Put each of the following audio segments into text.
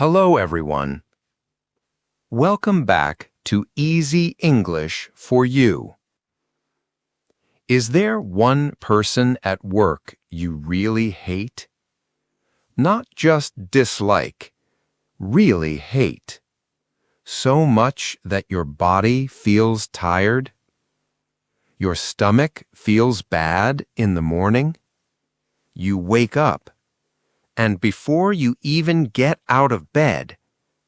Hello, everyone. Welcome back to Easy English for You. Is there one person at work you really hate? Not just dislike, really hate. So much that your body feels tired? Your stomach feels bad in the morning? You wake up, and before you even get out of bed,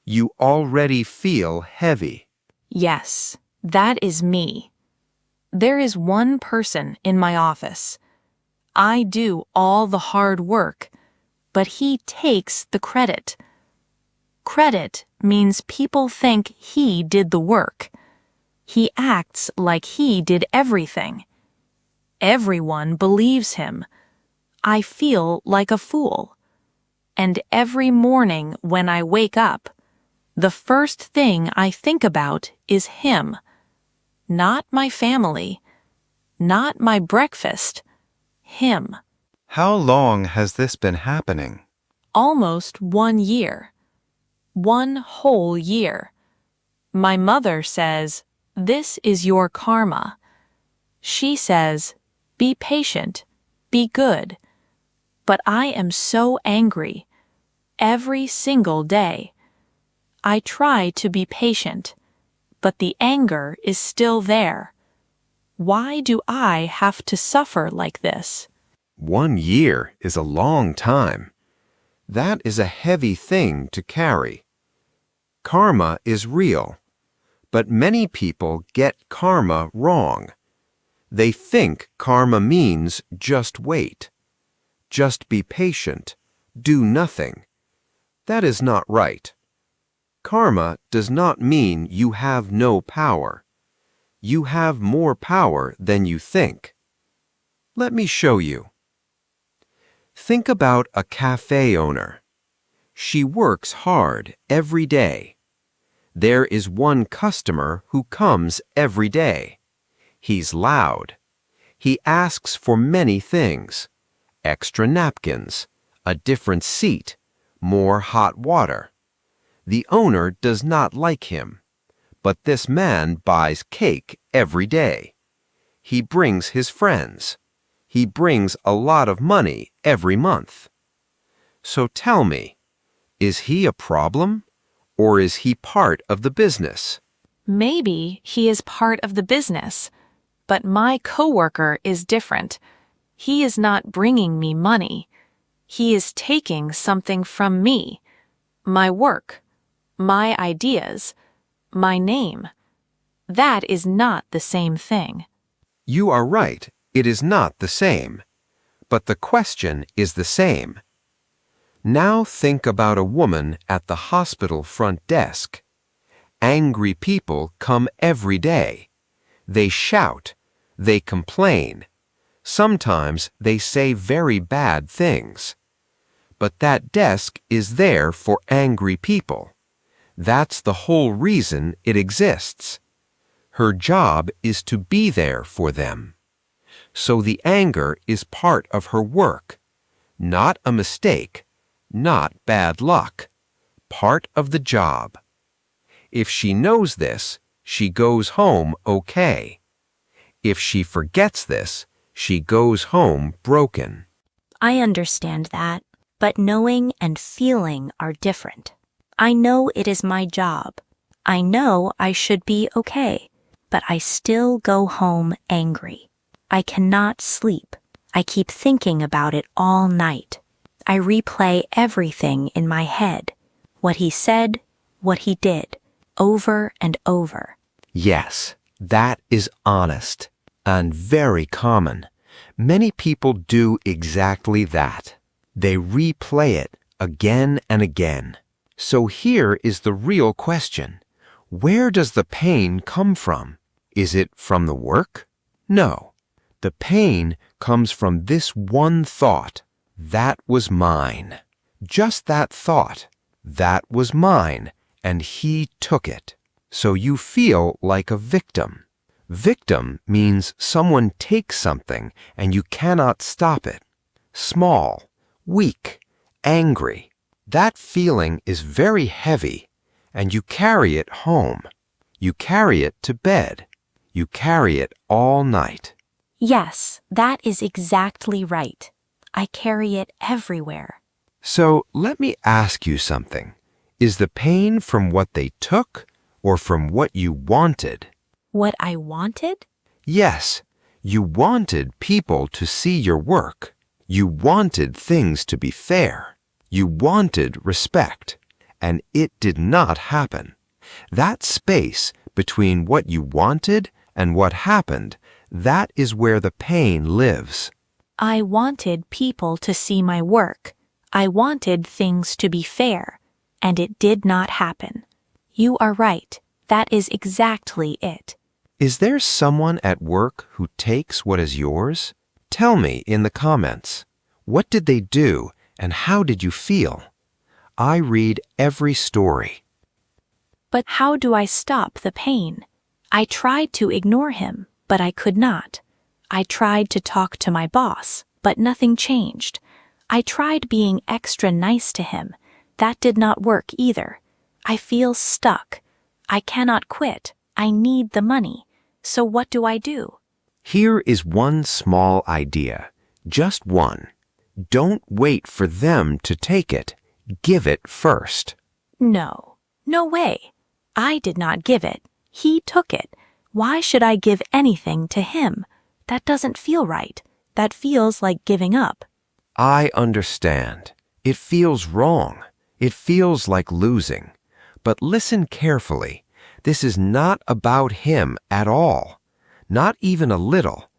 you already feel heavy. Yes, that is me. There is one person in my office. I do all the hard work, but he takes the credit. Credit means people think he did the work. He acts like he did everything. Everyone believes him. I feel like a fool. And every morning when I wake up, the first thing I think about is him. Not my family, not my breakfast, him. How long has this been happening? Almost 1 year. 1 whole year. My mother says, "This is your karma." She says, "Be patient, be good." But I am so angry. Every single day. I try to be patient, but the anger is still there. Why do I have to suffer like this? 1 year is a long time. That is a heavy thing to carry. Karma is real, but many people get karma wrong. They think karma means just wait. Just be patient. Do nothing. That is not right. Karma does not mean you have no power. You have more power than you think. Let me show you. Think about a cafe owner. She works hard every day. There is one customer who comes every day. He's loud. He asks for many things: extra napkins, a different seat, more hot water. The owner does not like him, but this man buys cake every day. He brings his friends. He brings a lot of money every month. So tell me, is he a problem, or is he part of the business? Maybe he is part of the business, but my coworker is different. He is not bringing me money. He is taking something from me. My work, my ideas, my name. That is not the same thing. You are right, it is not the same. But the question is the same. Now think about a woman at the hospital front desk. Angry people come every day. They shout. They complain. Sometimes they say very bad things. But that desk is there for angry people. That's the whole reason it exists. Her job is to be there for them. So the anger is part of her work. Not a mistake, not bad luck. Part of the job. If she knows this, she goes home okay. If she forgets this, she goes home broken. I understand that, but knowing and feeling are different. I know it is my job. I know I should be okay, but I still go home angry. I cannot sleep. I keep thinking about it all night. I replay everything in my head. What he said, what he did, over and over. Yes, that is honest and very common. Many people do exactly that. They replay it again and again. So here is the real question. Where does the pain come from? Is it from the work? No. The pain comes from this one thought. That was mine. Just that thought. That was mine, and he took it. So you feel like a victim. Victim means someone takes something and you cannot stop it. Small, weak, angry. That feeling is very heavy, and you carry it home. You carry it to bed. You carry it all night. Yes, that is exactly right. I carry it everywhere. So let me ask you something. Is the pain from what they took or from what you wanted? What I wanted? Yes, you wanted people to see your work. You wanted things to be fair. You wanted respect. And it did not happen. That space between what you wanted and what happened, that is where the pain lives. I wanted people to see my work. I wanted things to be fair, and it did not happen. You are right. That is exactly it. Is there someone at work who takes what is yours? Tell me in the comments. What did they do and how did you feel? I read every story. But how do I stop the pain? I tried to ignore him, but I could not. I tried to talk to my boss, but nothing changed. I tried being extra nice to him. That did not work either. I feel stuck. I cannot quit. I need the money. So what do I do? Here is one small idea. Just one. Don't wait for them to take it. Give it first. No. No way. I did not give it. He took it. Why should I give anything to him? That doesn't feel right. That feels like giving up. I understand. It feels wrong. It feels like losing. But listen carefully. This is not about him at all. Not even a little.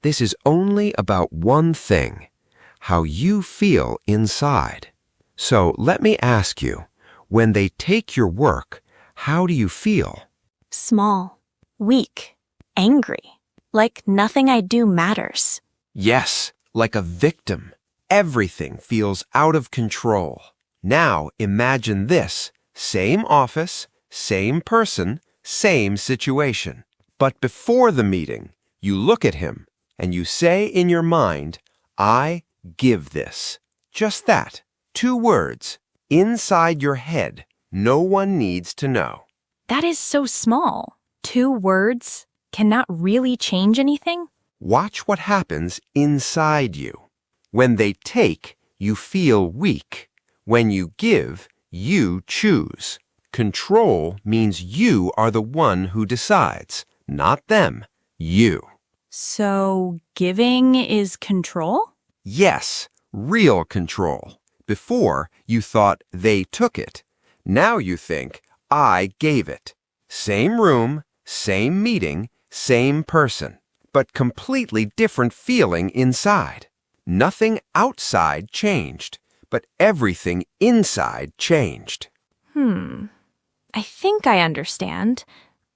This is only about one thing. How you feel inside. So let me ask you, when they take your work, how do you feel? Small. Weak. Angry. Like nothing I do matters. Yes, like a victim. Everything feels out of control. Now imagine this. Same office, same person, same situation. But before the meeting, you look at him and you say in your mind, I give this. Just that. 2 words. Inside your head. No one needs to know. That is so small. 2 words cannot really change anything? Watch what happens inside you. When they take, you feel weak. When you give, you choose. Control means you are the one who decides, not them, you. So giving is control? Yes, real control. Before, you thought they took it. Now you think, I gave it. Same room, same meeting, same person, but completely different feeling inside. Nothing outside changed, but everything inside changed. I think I understand,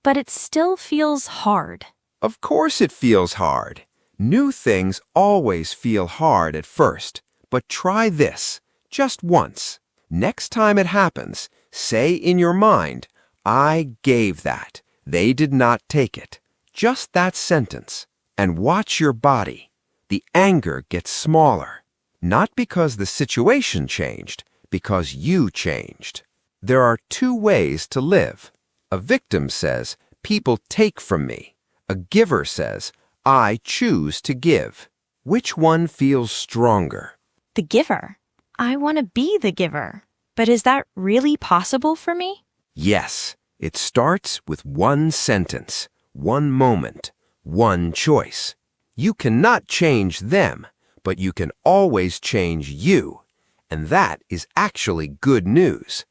but it still feels hard. Of course it feels hard. New things always feel hard at first, but try this, just once. Next time it happens, say in your mind, I gave that. They did not take it. Just that sentence. And watch your body. The anger gets smaller. Not because the situation changed, because you changed. There are 2 ways to live. A victim says, people take from me. A giver says, I choose to give. Which one feels stronger? The giver. I want to be the giver. But is that really possible for me? Yes, it starts with one sentence, one moment, one choice. You cannot change them, but you can always change you. And that is actually good news,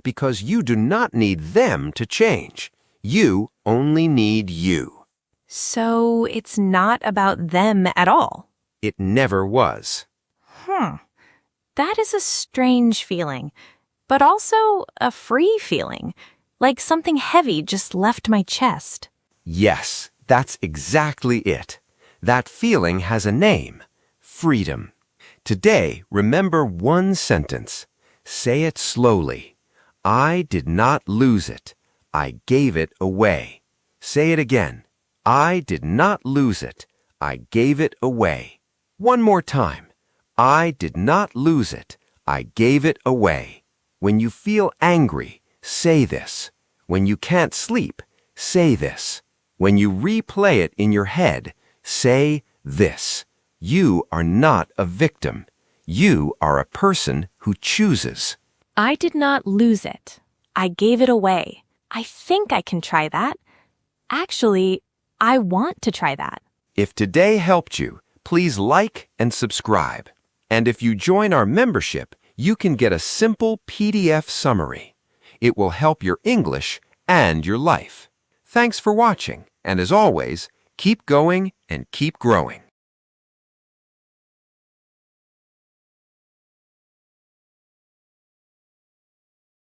because you do not need them to change. You only need you. So it's not about them at all. It never was. That is a strange feeling, but also a free feeling, like something heavy just left my chest. Yes, that's exactly it. That feeling has a name, freedom. Today, remember one sentence. Say it slowly. I did not lose it. I gave it away. Say it again. I did not lose it. I gave it away. One more time. I did not lose it. I gave it away. When you feel angry, say this. When you can't sleep, say this. When you replay it in your head, say this. You are not a victim. You are a person who chooses. I did not lose it. I gave it away. I think I can try that. Actually, I want to try that. If today helped you, please like and subscribe. And if you join our membership, you can get a simple PDF summary. It will help your English and your life. Thanks for watching, and as always, keep going and keep growing.